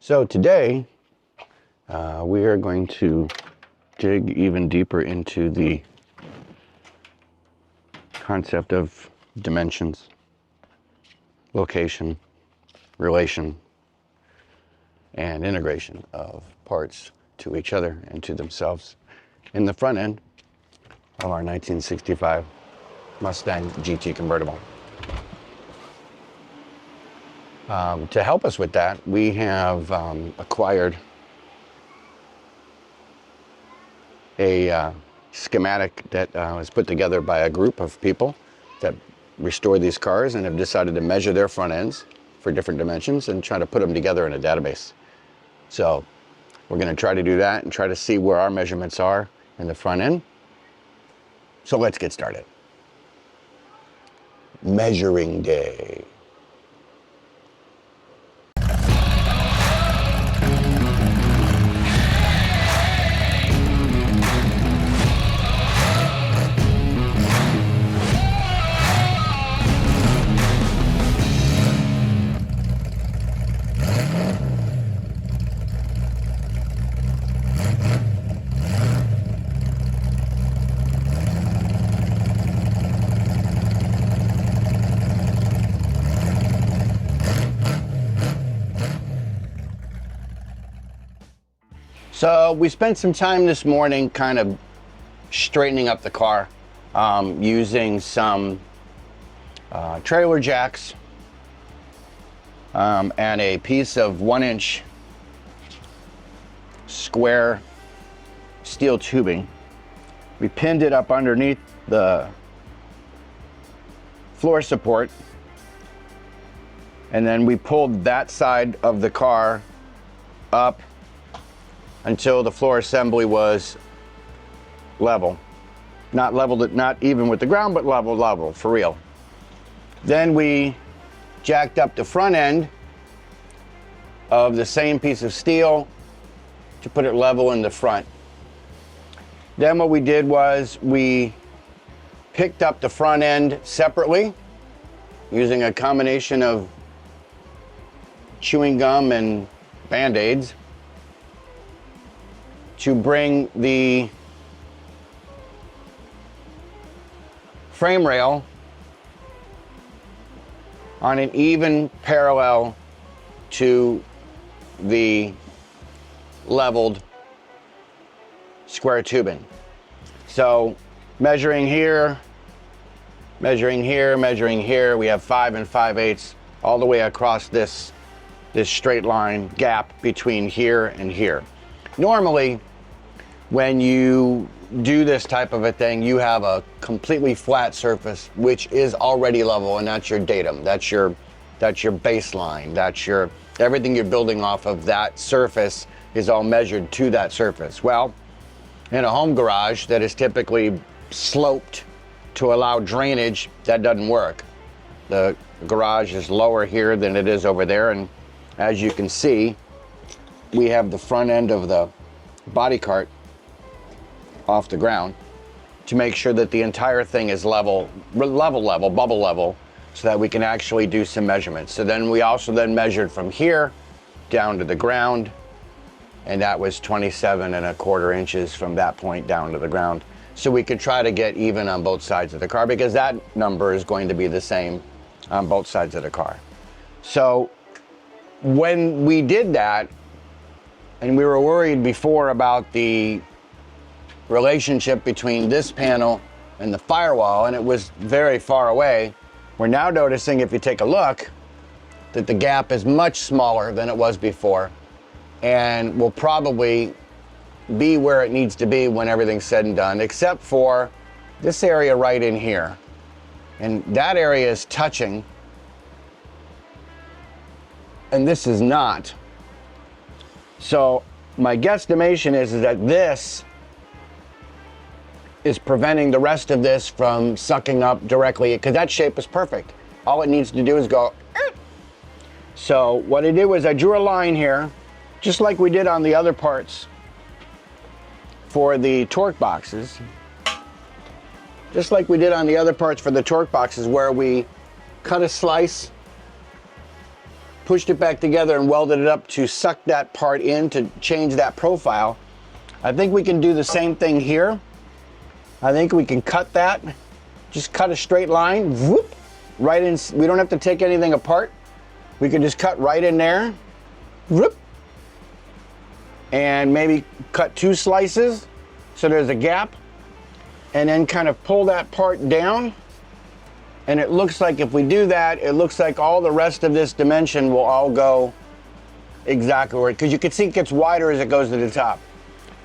So today we are going to dig even deeper into the concept of dimensions, location, relation, and integration of parts to each other and to themselves in the front end of our 1965 Mustang GT Convertible. To help us with that, we have acquired a schematic that was put together by a group of people that restore these cars and have decided to measure their front ends for different dimensions and try to put them together in a database. So we're going to try to do that and try to see where our measurements are in the front end. So let's get started. Measuring day. So we spent some time this morning kind of straightening up the car using some trailer jacks and a piece of 1-inch square steel tubing. We pinned it up underneath the floor support, and then we pulled that side of the car up until the floor assembly was level. Not leveled, not even with the ground, but level, for real. Then we jacked up the front end of the same piece of steel to put it level in the front. Then what we did was we picked up the front end separately using a combination of chewing gum and Band-Aids to bring the frame rail on an even parallel to the leveled square tubing. So measuring here, measuring here, measuring here, we have 5 5/8 all the way across this straight line gap between here and here. Normally, when you do this type of a thing, you have a completely flat surface, which is already level, and that's your datum. That's your baseline. That's your everything you're building off of. That surface is all measured to that surface. Well, in a home garage that is typically sloped to allow drainage, that doesn't work. The garage is lower here than it is over there, and as you can see, we have the front end of the body cart off the ground to make sure that the entire thing is level, bubble level, so that we can actually do some measurements. So then we also then measured from here down to the ground, and that was 27 1/4 inches from that point down to the ground. So we could try to get even on both sides of the car, because that number is going to be the same on both sides of the car. So when we did that, and we were worried before about the relationship between this panel and the firewall, and it was very far away. We're now noticing, if you take a look, that the gap is much smaller than it was before, and will probably be where it needs to be when everything's said and done, except for this area right in here. And that area is touching, and this is not. So my guesstimation is that this is preventing the rest of this from sucking up directly, because that shape is perfect. All it needs to do is go. So what I did was I drew a line here, just like we did on the other parts for the torque boxes. Just like we did on the other parts for the torque boxes, where we cut a slice pushed it back together and welded it up to suck that part in to change that profile. I think we can do the same thing here. I think we can cut that, just cut a straight line, whoop, right in. We don't have to take anything apart. We can just cut right in there, whoop, and maybe cut 2 slices so there's a gap, and then kind of pull that part down. And it looks like if we do that, it looks like all the rest of this dimension will all go exactly where, because you can see it gets wider as it goes to the top.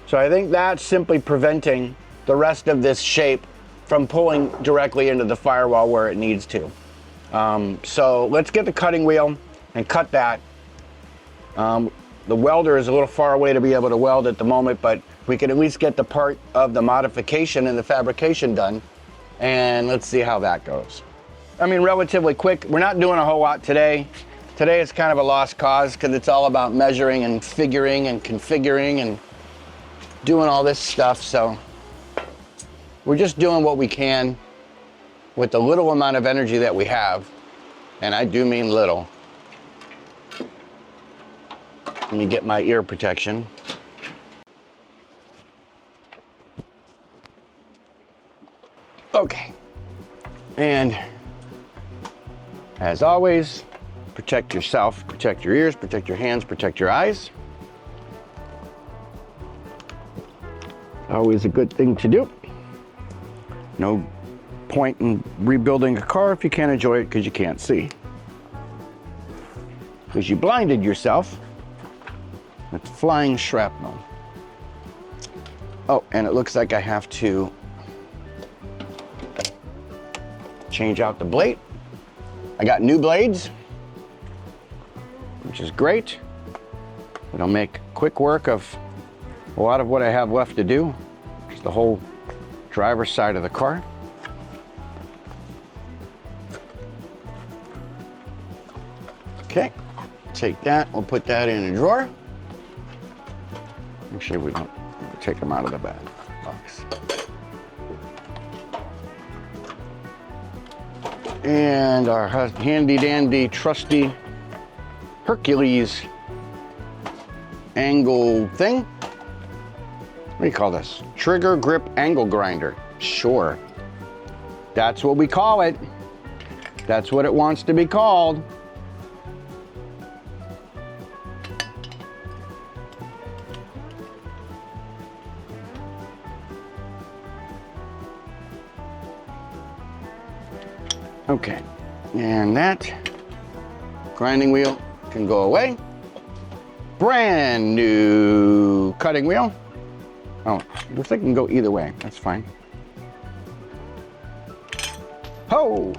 So I think that's simply preventing the rest of this shape from pulling directly into the firewall where it needs to. So let's get the cutting wheel and cut that. The welder is a little far away to be able to weld at the moment, but we can at least get the part of the modification and the fabrication done. And let's see how that goes. I mean, relatively quick. We're not doing a whole lot today. Today is kind of a lost cause because it's all about measuring and figuring and configuring and doing all this stuff. So we're just doing what we can with the little amount of energy that we have. And I do mean little. Let me get my ear protection. Okay. And as always, protect yourself, protect your ears, protect your hands, protect your eyes. Always a good thing to do. No point in rebuilding a car if you can't enjoy it because you can't see. Because you blinded yourself with flying shrapnel. Oh, and it looks like I have to change out the blade. I got new blades, which is great. It'll make quick work of a lot of what I have left to do, just the whole driver's side of the car. Okay, take that, we'll put that in a drawer. Make sure we don't take them out of the bag box. And our handy dandy trusty Hercules angle thing. What do you call this? Trigger grip angle grinder. Sure. That's what we call it. That's what it wants to be called. Okay, and that grinding wheel can go away. Brand new cutting wheel. Oh, looks like it can go either way. That's fine. Ho!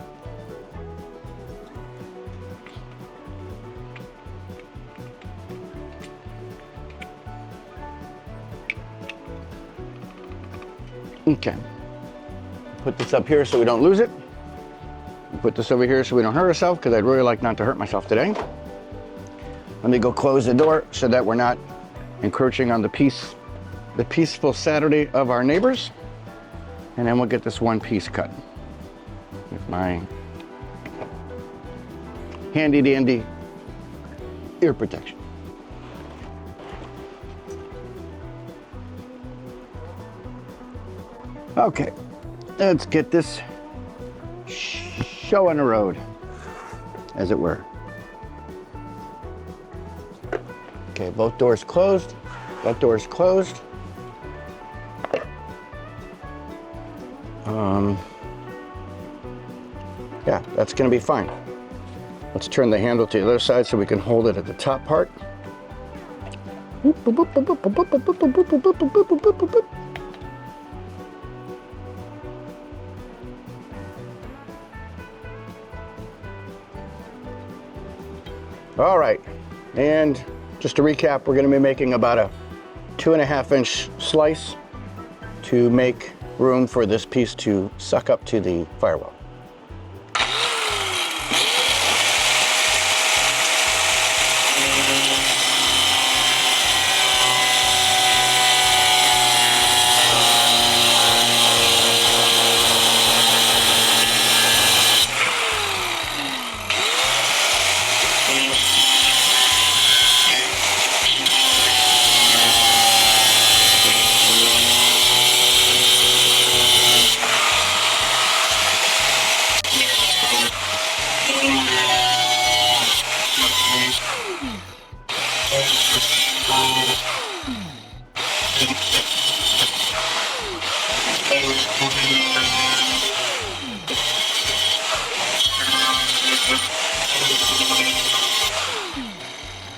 Okay. Put this up here so we don't lose it. Put this over here so we don't hurt ourselves, because I'd really like not to hurt myself today. Let me go close the door so that we're not encroaching on the peaceful Saturday of our neighbors. And then we'll get this one piece cut with my handy dandy ear protection. Okay, let's get this show on the road, as it were. Okay, both doors closed. That door is closed. Yeah, that's gonna be fine. Let's turn the handle to the other side so we can hold it at the top part. All right, and just to recap, we're going to be making about a 2.5-inch slice to make room for this piece to suck up to the firewall.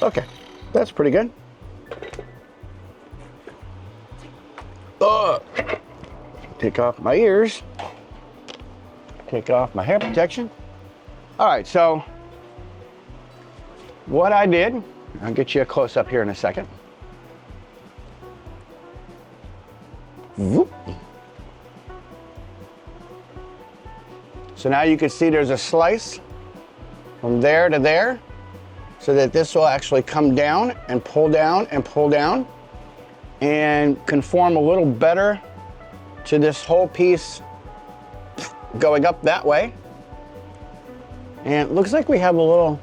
Okay, that's pretty good. Take off my ears. Take off my hair protection. All right, so what I did, I'll get you a close up here in a second. Whoop. So now you can see there's a slice from there to there, so that this will actually come down and pull down and pull down and conform a little better to this whole piece going up that way. And it looks like we have a little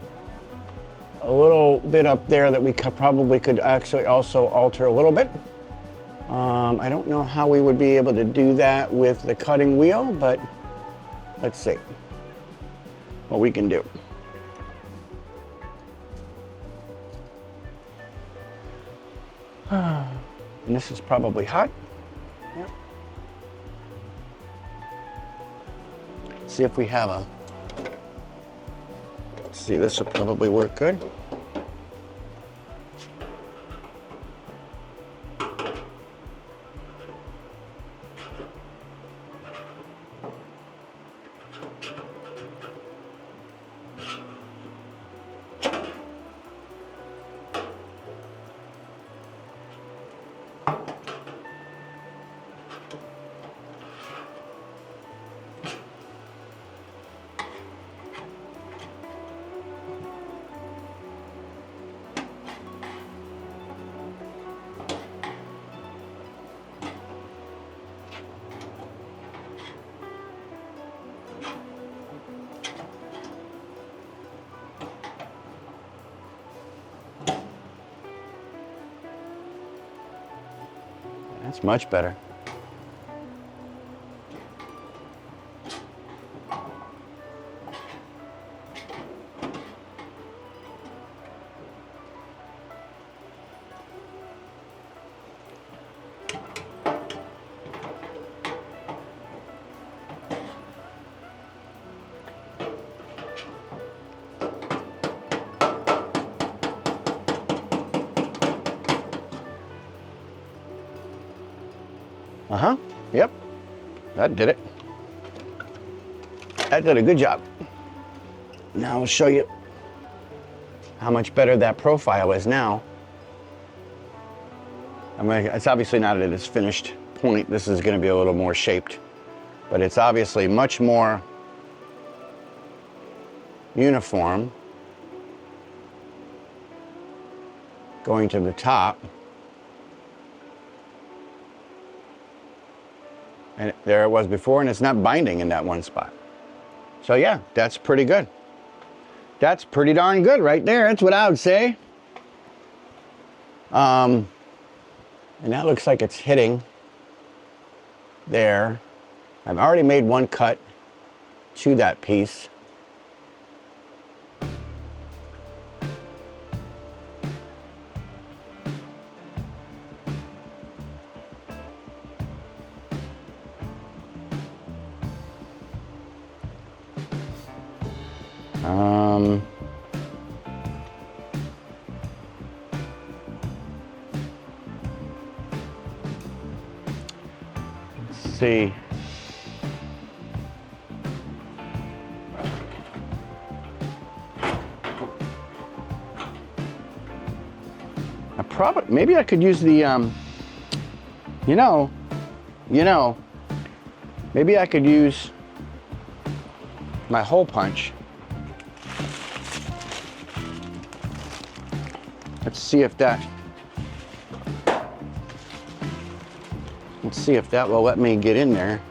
bit up there that we probably could actually also alter a little bit. I don't know how we would be able to do that with the cutting wheel, but let's see what we can do. And this is probably hot. Yep. See if we have a, let's see, this will probably work good. That's much better. Uh-huh, yep, that did it. That did a good job. Now I'll show you how much better that profile is now. I mean, it's obviously not at its finished point. This is gonna be a little more shaped, but it's obviously much more uniform going to the top. And there it was before, and it's not binding in that one spot. So yeah, that's pretty good. That's pretty darn good right there. That's what I would say. And that looks like it's hitting there. I've already made one cut to that piece. Let's see. Maybe I could use the, maybe I could use my hole punch. Let's see if that will let me get in there.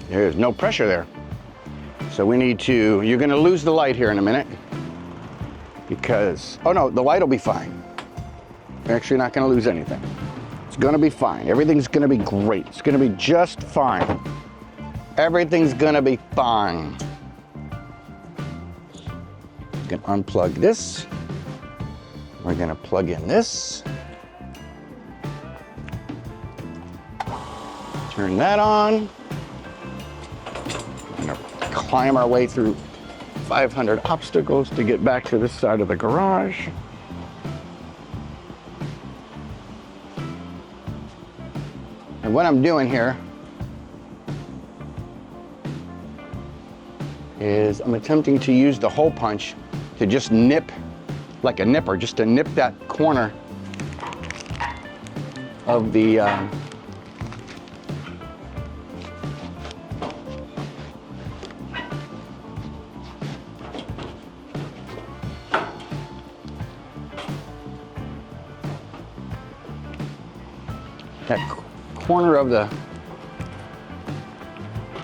There's no pressure there. So we need to, you're gonna lose the light here in a minute because, oh no, the light will be fine. You're actually not gonna lose anything. It's gonna be fine. Everything's gonna be great. It's gonna be just fine. Everything's gonna be fine. You can unplug this. We're gonna plug in this. Turn that on. We're gonna climb our way through 500 obstacles to get back to this side of the garage. And what I'm doing here is I'm attempting to use the hole punch to just nip, like a nipper, just to nip that corner of the that corner of the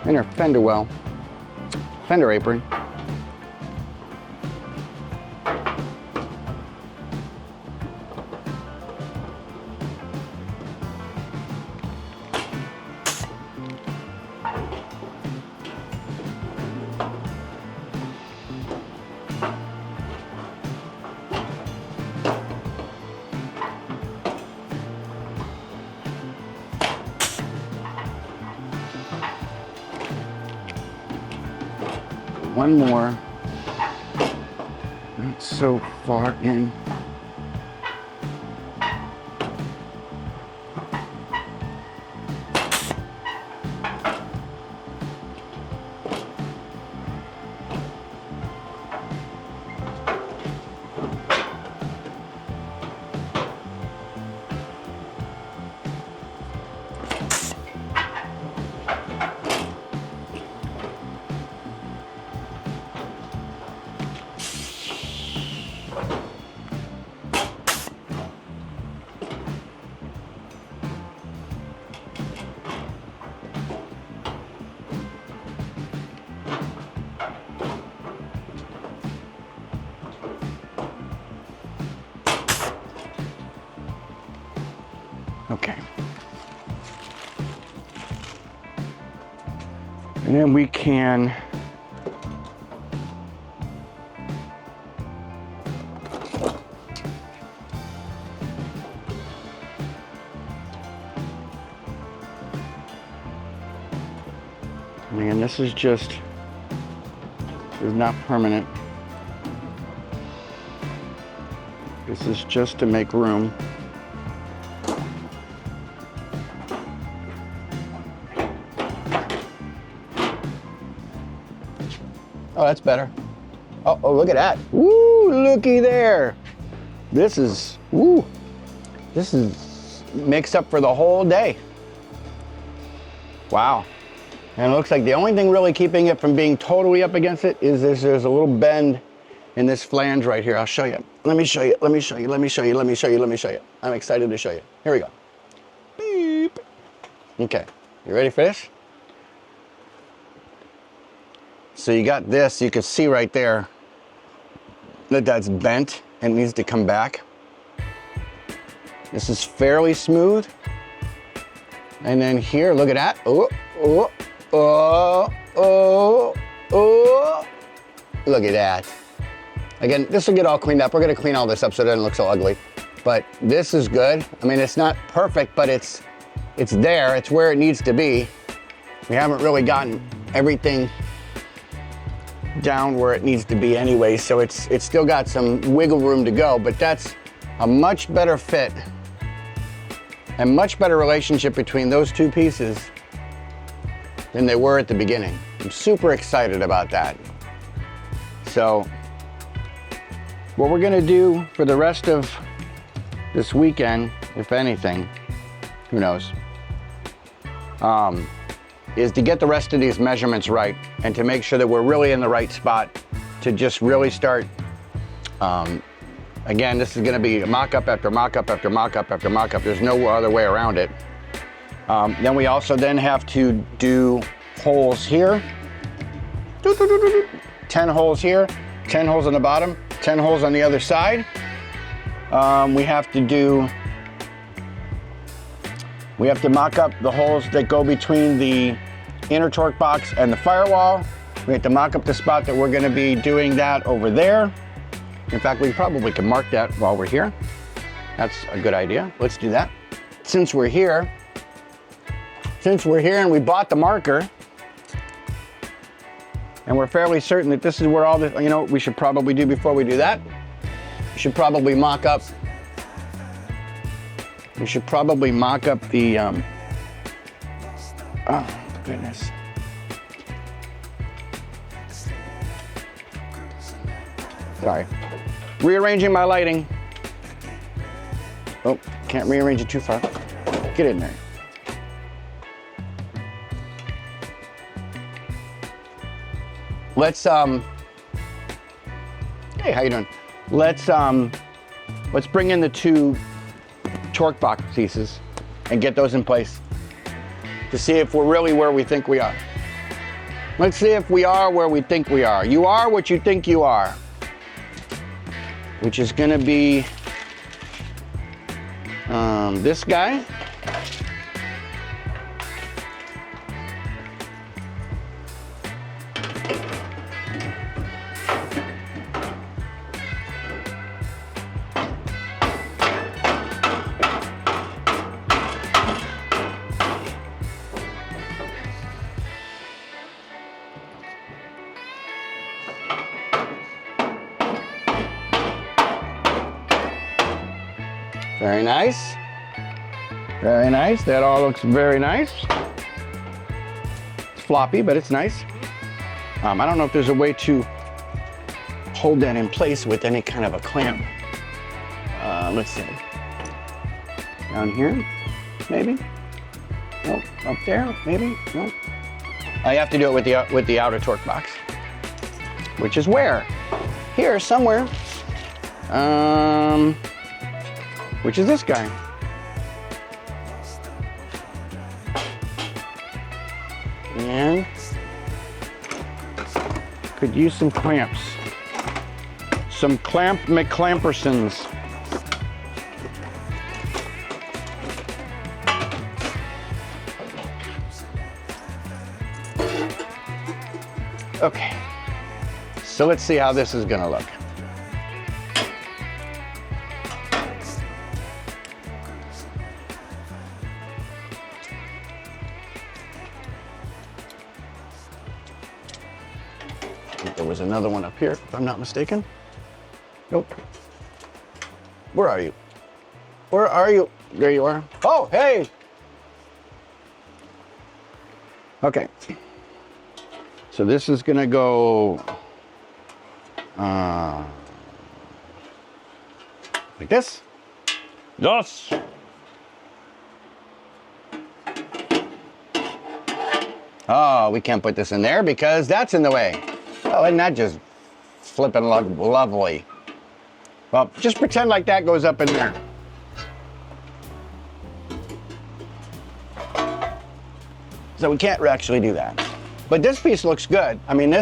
inner fender well, fender apron. One more, not so far in. Okay. And then we can and this is not permanent. This is just to make room. Oh, that's better. Oh, look at that. Woo, looky there. This is makes up for the whole day. Wow. And it looks like the only thing really keeping it from being totally up against it is there's a little bend in this flange right here. I'll show you. Let me show you. I'm excited to show you. Here we go. Beep. Okay, you ready for this? So you got this, you can see right there that that's bent and needs to come back. This is fairly smooth. And then here, look at that. Look at that. Again, this will get all cleaned up. We're gonna clean all this up so it doesn't look so ugly. But this is good. I mean, it's not perfect, but it's there. It's where it needs to be. We haven't really gotten everything down where it needs to be anyway, so it's still got some wiggle room to go, but that's a much better fit and much better relationship between those two pieces than they were at the beginning. I'm super excited about that. So what we're gonna do for the rest of this weekend, if anything, who knows, is to get the rest of these measurements right and to make sure that we're really in the right spot to just really start. Again, this is gonna be mock-up after mock-up after mock-up after mock-up. There's no other way around it. Then we also then have to do holes here, 10 holes here, 10 holes on the bottom, 10 holes on the other side. We have to mock up the holes that go between the inner torque box and the firewall. We have to mock up the spot that we're going to be doing that over there. In fact, we probably can mark that while we're here. That's a good idea. Let's do that. Since we're here and we bought the marker, and we're fairly certain that this is where all the, you know what we should probably do before we do that? We should probably mock up the, oh goodness. Sorry. Rearranging my lighting. Oh, can't rearrange it too far. Get in there. Let's, hey, how you doing? Let's bring in the 2 torque box pieces and get those in place to see if we're really where we think we are. Let's see if we are where we think we are. You are what you think you are, which is gonna be this guy. Very nice. Very nice. That all looks very nice. It's floppy, but it's nice. I don't know if there's a way to hold that in place with any kind of a clamp. Let's see. Down here, maybe? Nope. Up there, maybe? Nope. I have to do it with the outer torque box, which is where? Here, somewhere. Which is this guy. And could use some clamps. Some clamp McClampersons. Okay, so let's see how this is gonna look. There was another one up here, if I'm not mistaken. Nope. Where are you? Where are you? There you are. Oh, hey! Okay. So this is gonna go like this. Yes. Oh, we can't put this in there because that's in the way. Oh, isn't that just flipping lovely? Well, just pretend like that goes up in there. So we can't actually do that. But this piece looks good. I mean,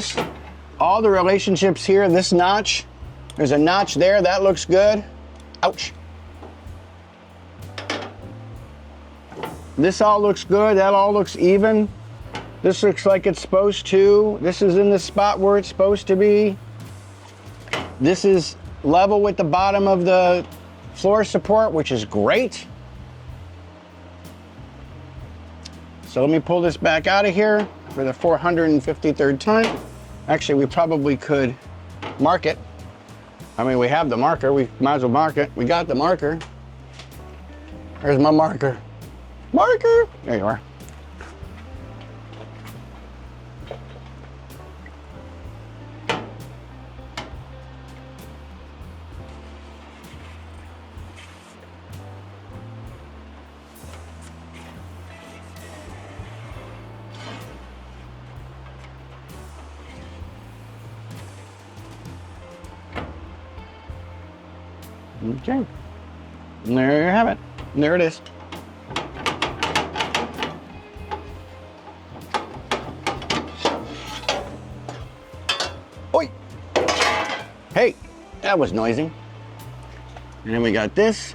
all the relationships here, this notch, there's a notch there, that looks good. Ouch. This all looks good, that all looks even. This looks like it's supposed to. This is in the spot where it's supposed to be. This is level with the bottom of the floor support, which is great. So let me pull this back out of here for the 453rd time. Actually, we probably could mark it. I mean, we have the marker, we might as well mark it. We got the marker. There's my marker. Marker! There you are. Okay, and there you have it. There it is. Hey, that was noisy. And then we got this.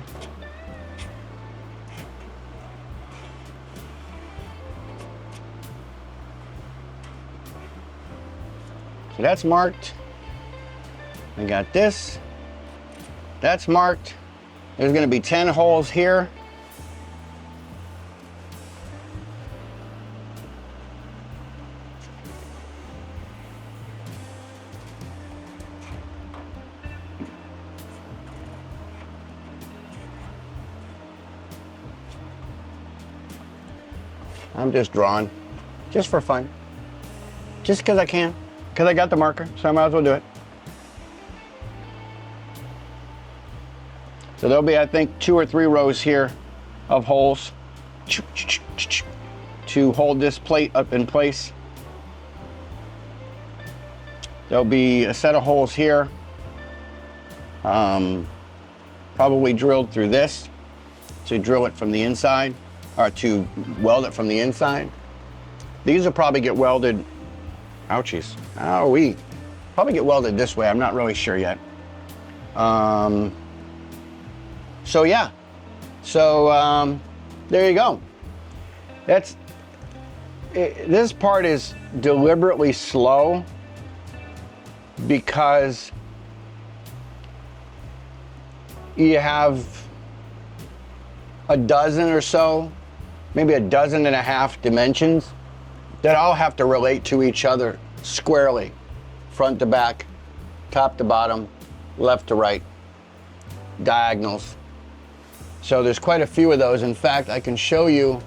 So that's marked. We got this. That's marked. There's going to be 10 holes here. I'm just drawing, just for fun. Just because I can, because I got the marker, so I might as well do it. So there'll be, I think, 2 or 3 rows here of holes to hold this plate up in place. There'll be a set of holes here, probably drilled through this to drill it from the inside, or to weld it from the inside. These will probably get welded, ouchies, owie, probably get welded this way, I'm not really sure yet. So yeah, so there you go. This part is deliberately slow because you have a dozen or so, maybe a dozen and a half dimensions that all have to relate to each other squarely, front to back, top to bottom, left to right, diagonals. So there's quite a few of those. In fact, I can show you,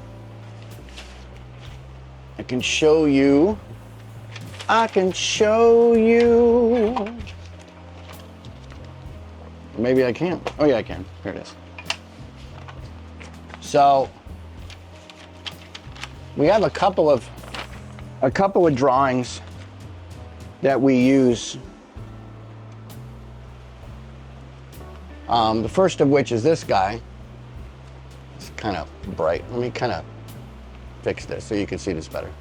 maybe I can't. Oh yeah, I can. Here it is. So we have a couple of drawings that we use. The first of which is this guy. It's kind of bright. Let me kind of fix this so you can see this better.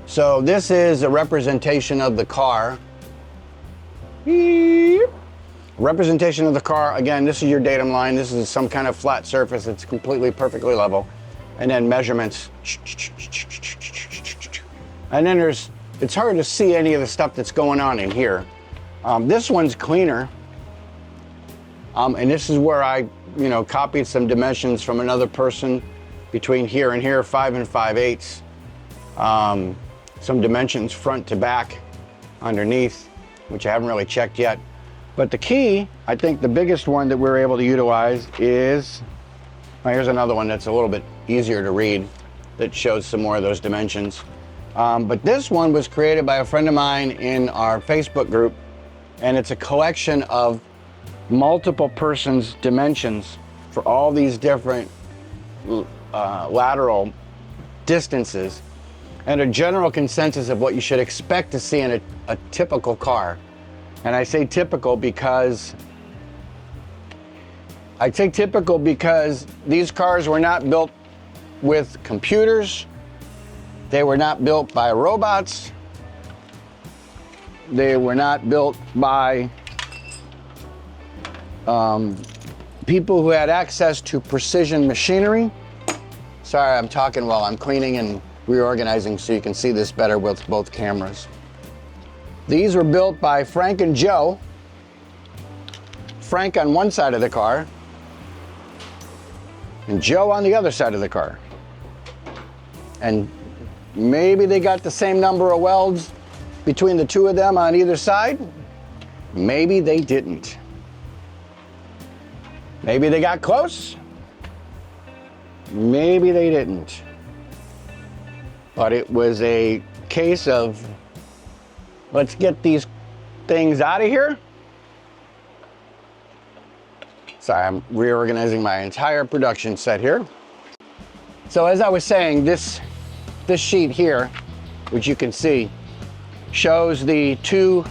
So this is a representation of the car. Representation of the car. Again, this is your datum line. This is some kind of flat surface. It's completely perfectly level. And then measurements. And then it's hard to see any of the stuff that's going on in here. This one's cleaner. And this is where I, copied some dimensions from another person between here and here, 5 5/8. Some dimensions front to back underneath, which I haven't really checked yet. But the key, I think the biggest one that we're able to utilize is, here's another one that's a little bit easier to read that shows some more of those dimensions. But this one was created by a friend of mine in our Facebook group, and it's a collection of multiple persons' dimensions for all these different lateral distances and a general consensus of what you should expect to see in a typical car. And I say typical because these cars were not built with computers. They were not built by robots. They were not built by people who had access to precision machinery. Sorry, I'm talking while I'm cleaning and reorganizing so you can see this better with both cameras. These were built by Frank and Joe. Frank on one side of the car and Joe on the other side of the car. And maybe they got the same number of welds between the two of them on either side. Maybe they didn't. Maybe they got close. Maybe they didn't. But it was a case of, let's get these things out of here. Sorry, I'm reorganizing my entire production set here. So as I was saying, this sheet here, which you can see, shows the two,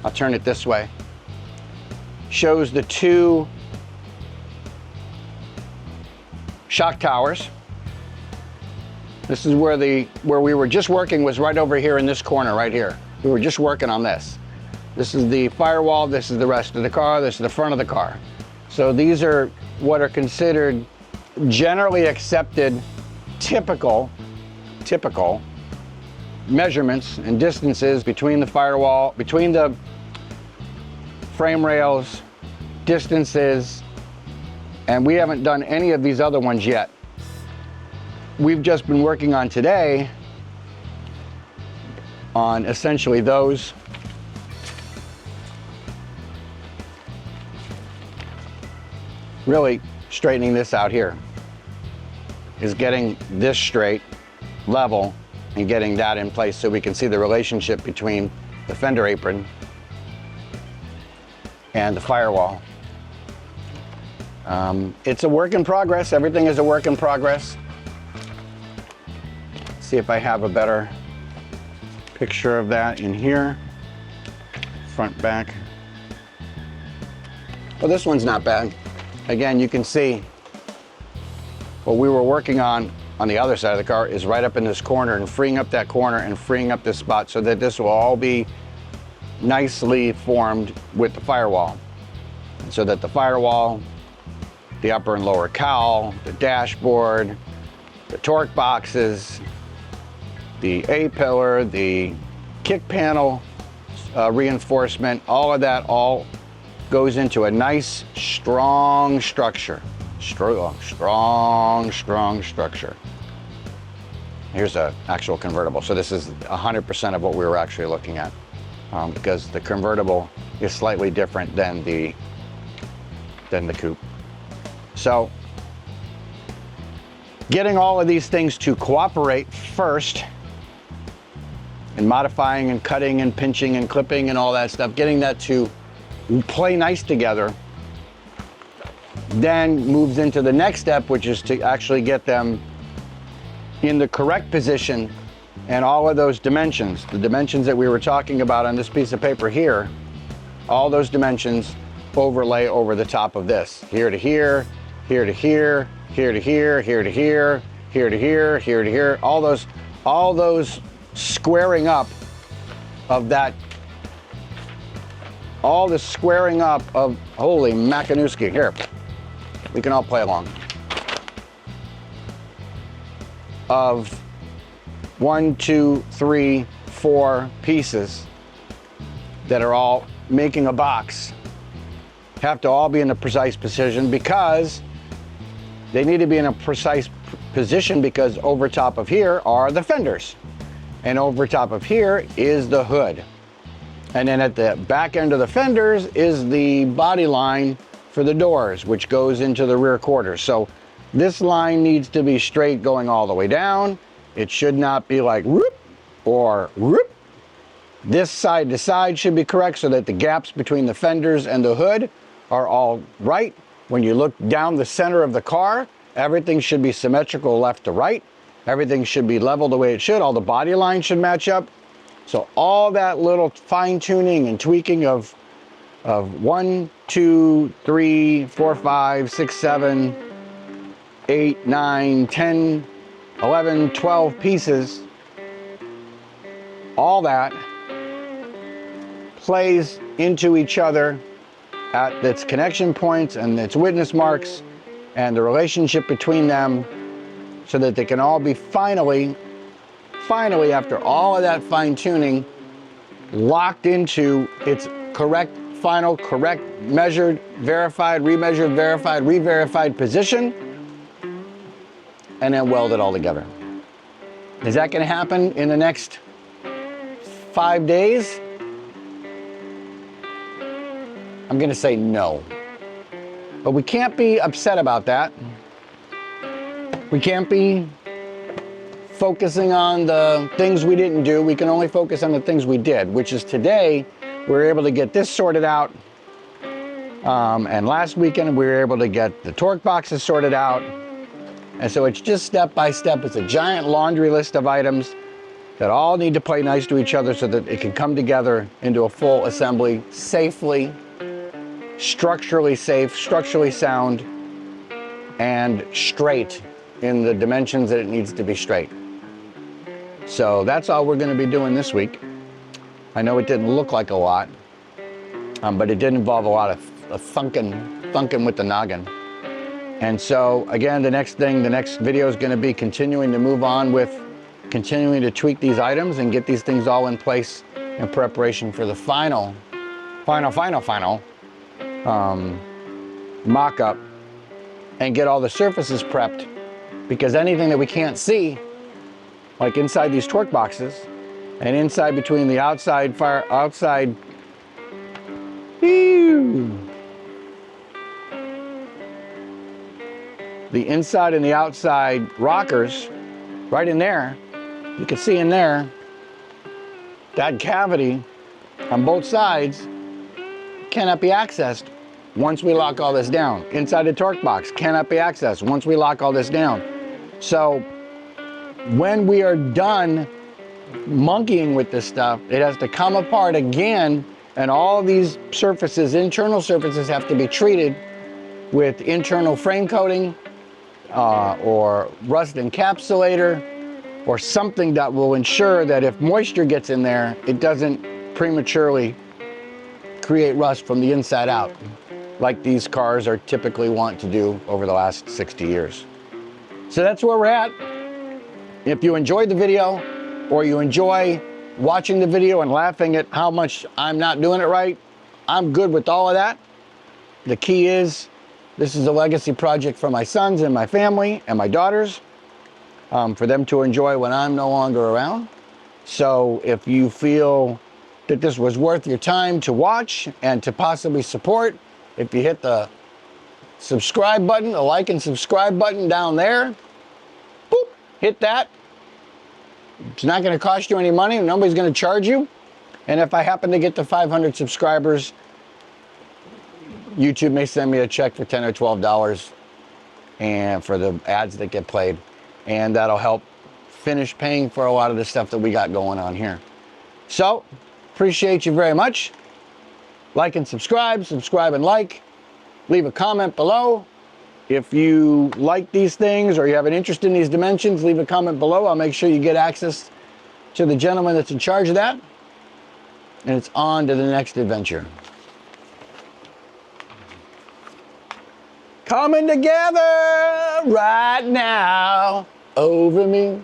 I'll turn it this way, shows the two shock towers. This is where we were just working, was right over here in this corner right here. We were just working on this. This is the firewall, this is the rest of the car, this is the front of the car. So these are what are considered generally accepted typical measurements and distances between the firewall, between the frame rails, distances, and we haven't done any of these other ones yet. We've just been working on today on essentially those. Really straightening this out here is getting this straight, level, and getting that in place so we can see the relationship between the fender apron and the firewall. It's a work in progress. Everything is a work in progress. Let's see if I have a better picture of that in here. Front, back. Well, this one's not bad. Again, you can see what we were working on the other side of the car is right up in this corner and freeing up that corner and freeing up this spot so that this will all be nicely formed with the firewall. So that the firewall, the upper and lower cowl, the dashboard, the torque boxes, the A-pillar, the kick panel reinforcement, all of that all goes into a nice, strong structure. Strong structure. Here's an actual convertible. So this is 100% of what we were actually looking at because the convertible is slightly different than the coupe. So getting all of these things to cooperate first, and modifying and cutting and pinching and clipping and all that stuff, getting that to play nice together, then moves into the next step, which is to actually get them in the correct position and all of those dimensions, the dimensions that we were talking about on this piece of paper here, all those dimensions overlay over the top of this. Here to here, here to here, here to here, here to here, here to here, here to here, all those squaring up of that, all the squaring up of, holy Makanowski, here, we can all play along, of 1, 2, 3, 4 pieces that are all making a box have to all be in a precise position because they need to be in a precise position because over top of here are the fenders and over top of here is the hood. And then at the back end of the fenders is the body line for the doors, which goes into the rear quarters. So this line needs to be straight going all the way down. It should not be like whoop or whoop. This side to side should be correct so that the gaps between the fenders and the hood are all right. When you look down the center of the car, everything should be symmetrical left to right. Everything should be level the way it should. All the body lines should match up. So all that little fine tuning and tweaking of 1, 2, 3, 4, 5, 6, 7, 8, 9, 10, 11, 12 pieces, all that plays into each other at its connection points and its witness marks and the relationship between them so that they can all be finally after all of that fine tuning locked into its correct, final, correct, measured, verified, remeasured, verified, re-verified position, and then weld it all together. Is that going to happen in the next 5 days? I'm going to say no. But we can't be upset about that. We can't be focusing on the things we didn't do. We can only focus on the things we did, which is today we were able to get this sorted out. And last weekend we were able to get the torque boxes sorted out. And so it's just step by step. It's a giant laundry list of items that all need to play nice to each other so that it can come together into a full assembly safely, structurally safe, structurally sound, and straight in the dimensions that it needs to be straight. So that's all we're going to be doing this week. I know it didn't look like a lot, but it did involve a lot of thunking with the noggin. And so again, the next video is going to be continuing to move on with continuing to tweak these items and get these things all in place in preparation for the final mock-up, and get all the surfaces prepped, because anything that we can't see, like inside these torque boxes and inside between the outside the inside and the outside rockers, right in there, you can see in there, that cavity on both sides cannot be accessed once we lock all this down. Inside the torque box cannot be accessed once we lock all this down. So when we are done monkeying with this stuff, it has to come apart again, and all these surfaces, internal surfaces, have to be treated with internal frame coating or rust encapsulator, or something that will ensure that if moisture gets in there, it doesn't prematurely create rust from the inside out, like these cars are typically want to do over the last 60 years. So that's where we're at. If you enjoyed the video, or you enjoy watching the video and laughing at how much I'm not doing it right, I'm good with all of that. The key is, this is a legacy project for my sons and my family and my daughters, for them to enjoy when I'm no longer around. So if you feel that this was worth your time to watch and to possibly support, if you hit the subscribe button, the like and subscribe button down there, boop, hit that. It's not going to cost you any money. Nobody's going to charge you. And if I happen to get to 500 subscribers, YouTube may send me a check for $10 or $12 and for the ads that get played. And that'll help finish paying for a lot of the stuff that we got going on here. So, appreciate you very much. Like and subscribe and like. Leave a comment below. If you like these things or you have an interest in these dimensions, leave a comment below. I'll make sure you get access to the gentleman that's in charge of that. And it's on to the next adventure. Coming together right now over me.